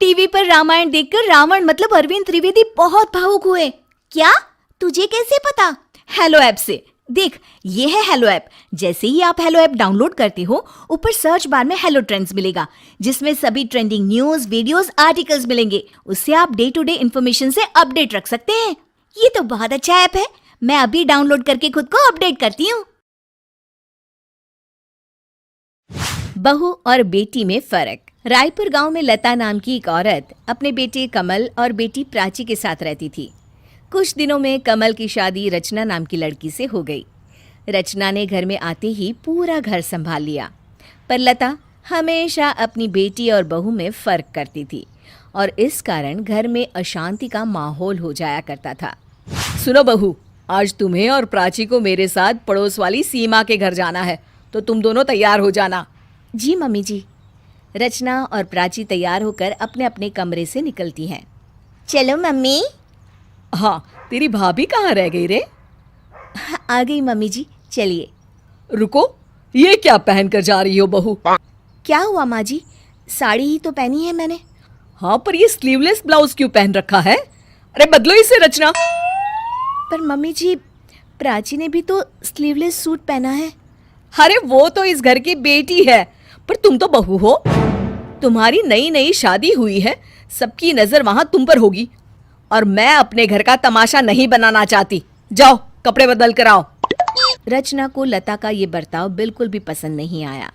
TV पर रामायण देखकर रावण मतलब अरविंद त्रिवेदी बहुत भावुक हुए। क्या? तुझे कैसे पता? हेलो ऐप से। देख, ये है हेलो ऐप। जैसे ही आप हेलो ऐप डाउनलोड करते हो, ऊपर सर्च बार में हेलो ट्रेंड्स मिलेगा, जिसमें सभी ट्रेंडिंग न्यूज, वीडियोस, आर्टिकल्स मिलेंगे। उससे आप डे टू डे इन्फॉर्मेशन से अपडेट रख सकते हैं। ये तो बहुत अच्छा ऐप है। मैं अभी डाउनलोड करके खुद को अपडेट करती हूँ। बहू और बेटी में फर्क। रायपुर गांव में लता नाम की एक औरत अपने बेटे कमल और बेटी प्राची के साथ रहती थी। कुछ दिनों में कमल की शादी रचना नाम की लड़की से हो गई। रचना ने घर में आते ही पूरा घर संभाल लिया, पर लता हमेशा अपनी बेटी और बहू में फर्क करती थी और इस कारण घर में अशांति का माहौल हो जाया करता था। सुनो बहू, आज तुम्हें और प्राची को मेरे साथ पड़ोस वाली सीमा के घर जाना है, तो तुम दोनों तैयार हो जाना। जी मम्मी जी। रचना और प्राची तैयार होकर अपने अपने कमरे से निकलती हैं। चलो मम्मी। हाँ, तेरी भाभी कहाँ रह गई रे? आ गई मम्मी जी, चलिए। रुको, ये क्या पहन कर जा रही हो बहू? क्या हुआ माँ जी? साड़ी ही तो पहनी है मैंने। हाँ, पर ये स्लीवलेस ब्लाउज क्यों पहन रखा है? अरे बदलो इसे रचना। पर मम्मी जी, प्राची ने भी तो स्लीवलेस सूट पहना है। अरे वो तो इस घर की बेटी है, पर तुम तो बहू हो। तुम्हारी नई नई शादी हुई है, सबकी नजर वहां तुम पर होगी, और मैं अपने घर का तमाशा नहीं बनाना चाहती। जाओ, कपड़े बदल कर आओ। रचना को लता का ये बर्ताव बिल्कुल भी पसंद नहीं आया,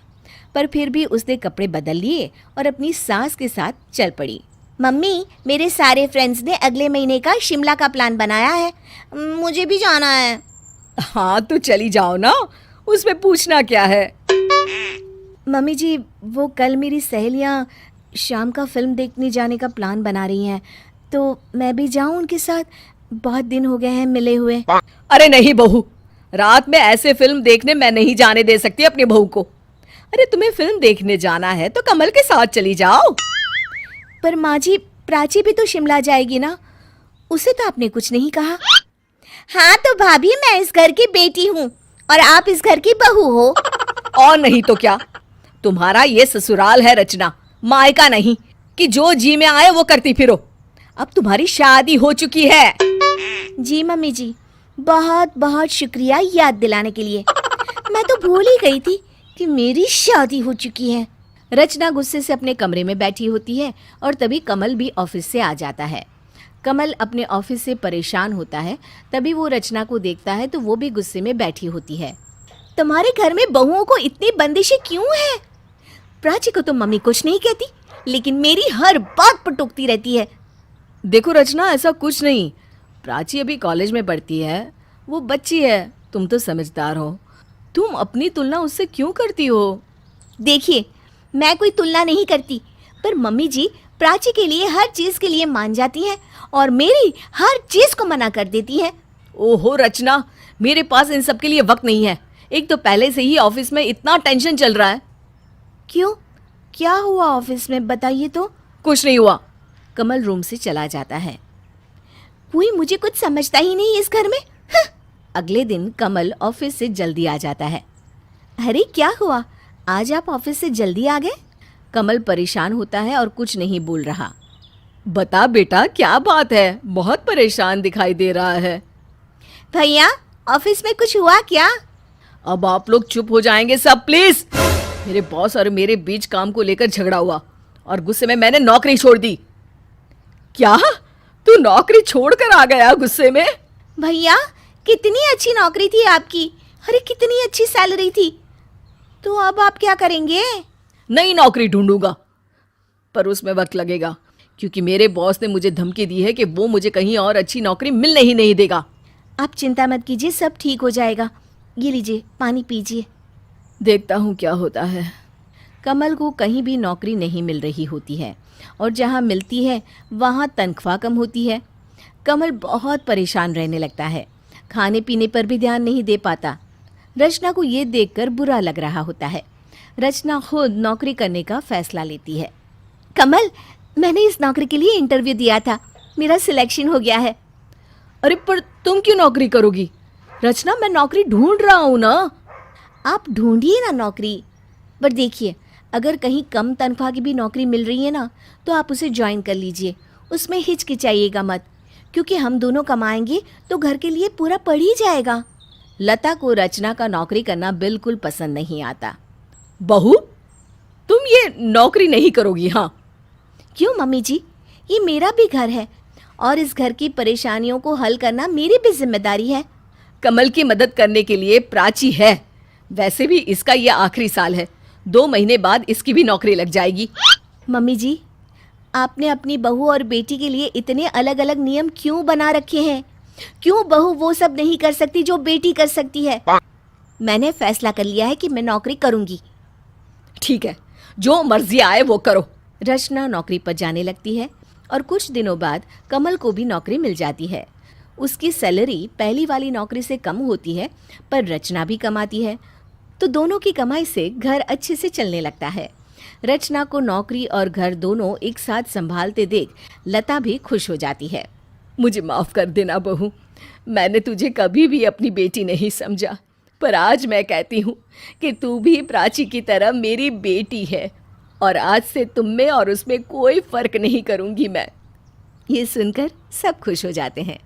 पर फिर भी उसने कपड़े बदल लिए और अपनी सास के साथ चल पड़ी। मम्मी, मेरे सारे फ्रेंड्स ने अगले महीने का शिमला का प्लान बनाया है, मुझे भी जाना है। हाँ तो चली जाओ ना, उसमें पूछना क्या है? मम्मी जी, वो कल मेरी सहेलियाँ शाम का फिल्म देखने जाने का प्लान बना रही हैं, तो मैं भी जाऊं उनके साथ? बहुत दिन हो गए हैं मिले हुए। अरे नहीं बहू, रात में ऐसे फिल्म देखने मैं नहीं जाने दे सकती अपनी बहू को। अरे तुम्हें फिल्म देखने जाना है तो कमल के साथ चली जाओ। पर माँ जी, प्राची भी तो शिमला जाएगी ना, उसे तो आपने कुछ नहीं कहा। हाँ तो भाभी, मैं इस घर की बेटी हूँ और आप इस घर की बहू हो। और नहीं तो क्या, तुम्हारा ये ससुराल है रचना, मायका नहीं कि जो जी में आए वो करती फिरो। अब तुम्हारी शादी हो चुकी है। जी मम्मी जी, बहुत बहुत शुक्रिया याद दिलाने के लिए। मैं तो भूल ही गई थी कि मेरी शादी हो चुकी है। रचना गुस्से से अपने कमरे में बैठी होती है और तभी कमल भी ऑफिस से आ जाता है। कमल अपने ऑफिस से परेशान होता है, तभी वो रचना को देखता है तो वो भी गुस्से में बैठी होती है। तुम्हारे घर में बहुओं को इतनी बंदिशें क्यों है? प्राची को तो मम्मी कुछ नहीं कहती, लेकिन मेरी हर बात पर टोकती रहती है। देखो रचना, ऐसा कुछ नहीं। प्राची अभी कॉलेज में पढ़ती है, वो बच्ची है, तुम तो समझदार हो। तुम अपनी तुलना उससे क्यों करती हो? देखिए, मैं कोई तुलना नहीं करती, पर मम्मी जी प्राची के लिए हर चीज के लिए मान जाती हैं और मेरी हर चीज को मना कर देती हैं। ओहो रचना, मेरे पास इन सब के लिए वक्त नहीं है। एक तो पहले से ही ऑफिस में इतना टेंशन चल रहा है। क्यों? क्या हुआ ऑफिस में, बताइए तो। कुछ नहीं हुआ। कमल रूम से चला जाता है। कोई मुझे कुछ समझता ही नहीं इस घर में। अगले दिन कमल ऑफिस से जल्दी आ जाता है। अरे क्या हुआ, आज आप ऑफिस से जल्दी आ गए? कमल परेशान होता है और कुछ नहीं बोल रहा। बता बेटा, क्या बात है? बहुत परेशान दिखाई दे रहा है। भैया, ऑफिस में कुछ हुआ क्या? अब आप लोग चुप हो जाएंगे सब प्लीज। मेरे बॉस और मेरे बीच काम को लेकर झगड़ा हुआ और गुस्से में मैंने नौकरी छोड़ दी। क्या? तू नौकरी छोड़कर आ गया गुस्से में? भैया, कितनी अच्छी नौकरी थी आपकी। अरे कितनी अच्छी सैलरी थी। तो अब आप क्या करेंगे? नई नौकरी ढूंढूंगा, पर उसमें वक्त लगेगा, क्योंकि मेरे बॉस ने मुझे धमकी दी है कि वो मुझे कहीं और अच्छी नौकरी मिलने ही नहीं देगा। आप चिंता मत कीजिए, सब ठीक हो जाएगा। ये लीजिए, पानी पीजिए। देखता हूँ क्या होता है। कमल को कहीं भी नौकरी नहीं मिल रही होती है और जहाँ मिलती है वहाँ तनख्वाह कम होती है। कमल बहुत परेशान रहने लगता है, खाने पीने पर भी ध्यान नहीं दे पाता। रचना को ये देखकर बुरा लग रहा होता है। रचना खुद नौकरी करने का फैसला लेती है। कमल, मैंने इस नौकरी के लिए इंटरव्यू दिया था, मेरा सिलेक्शन हो गया है। अरे पर तुम क्यों नौकरी करोगी? रचना, मैं नौकरी ढूंढ रहा हूँ ना। आप ढूंढिए ना नौकरी, पर देखिए अगर कहीं कम तनख्वाह की भी नौकरी मिल रही है ना, तो आप उसे ज्वाइन कर लीजिए। उसमें हिचकिचाइएगा मत, क्योंकि हम दोनों कमाएंगे तो घर के लिए पूरा पड़ ही जाएगा। लता को रचना का नौकरी करना बिल्कुल पसंद नहीं आता। बहू, तुम ये नौकरी नहीं करोगी? हाँ। क्यों मम्मी जी, ये मेरा भी घर है और इस घर की परेशानियों को हल करना मेरी भी जिम्मेदारी है। कमल की मदद करने के लिए प्राची है। वैसे भी इसका ये आखिरी साल है, 2 महीने बाद इसकी भी नौकरी लग जाएगी। मम्मी जी, आपने अपनी बहू और बेटी के लिए इतने अलग अलग नियम क्यों बना रखे हैं? क्यों बहू वो सब नहीं कर सकती जो बेटी कर सकती है? मैंने फैसला कर लिया है कि मैं नौकरी करूंगी। ठीक है, जो मर्जी आए वो करो। रचना नौकरी पर जाने लगती है और कुछ दिनों बाद कमल को भी नौकरी मिल जाती है। उसकी सैलरी पहली वाली नौकरी से कम होती है, पर रचना भी कमाती है, तो दोनों की कमाई से घर अच्छे से चलने लगता है। रचना को नौकरी और घर दोनों एक साथ संभालते देख लता भी खुश हो जाती है। मुझे माफ कर देना बहू, मैंने तुझे कभी भी अपनी बेटी नहीं समझा, पर आज मैं कहती हूँ कि तू भी प्राची की तरह मेरी बेटी है और आज से तुम में और उसमें कोई फर्क नहीं करूँगी मैं। ये सुनकर सब खुश हो जाते हैं।